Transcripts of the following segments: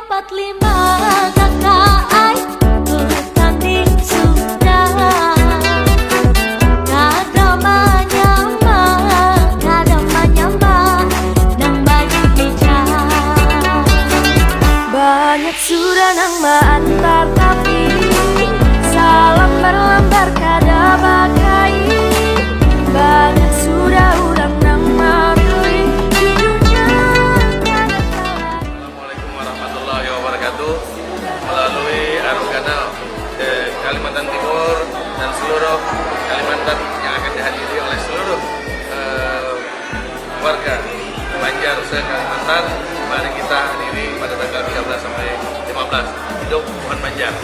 45 kakak bertanding sudah. Kada manyamba nang banyak bicara. Banyak sudah nang antar tapi salam berlambar kada bagai. Banyak sudah urang nang marui hidupnya kada kalah. Assalamualaikum warahmatullahi wabarakatuh. Melalui Arung Kanal Kalimantan Timur dan seluruh Kalimantan yang akan dihadiri oleh seluruh warga Banjar se-Kalimantan, mari kita hadiri pada tanggal 13 sampai 15. Hidup Pohon Banjar.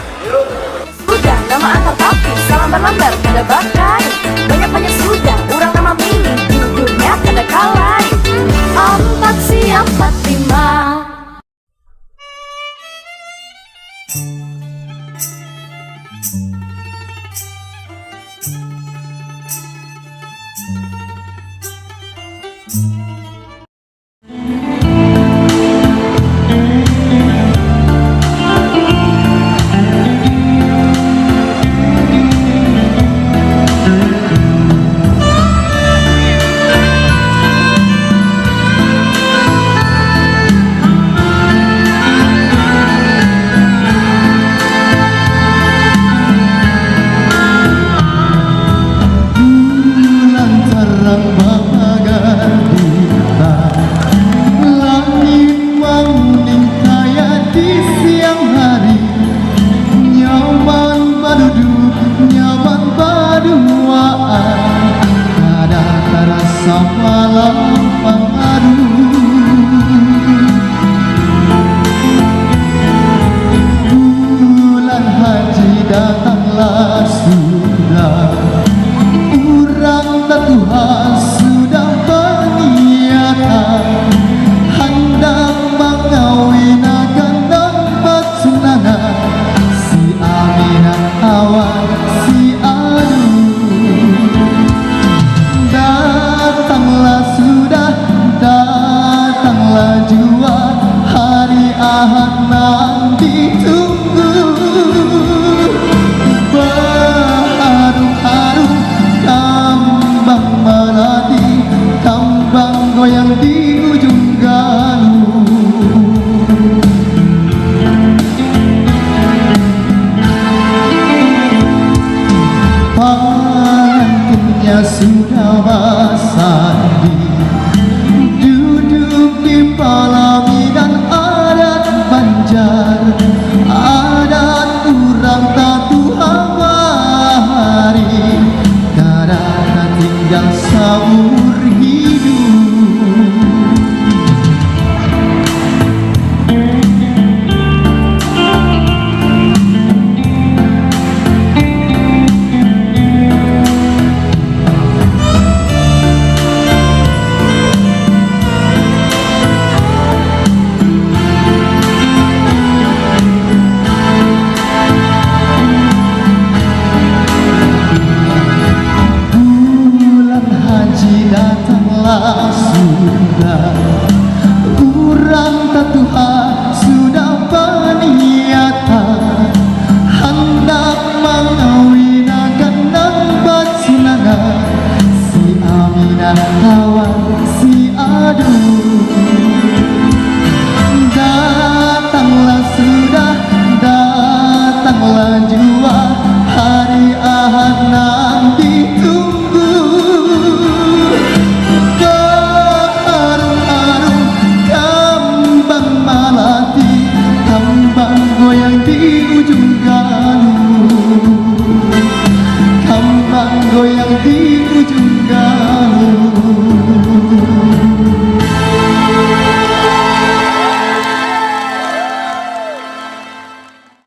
Sudah nama antar tapi salam berlambar kada bakai. Banyak sudah urang nama milih judulnya kada kalah. 4 siap 45.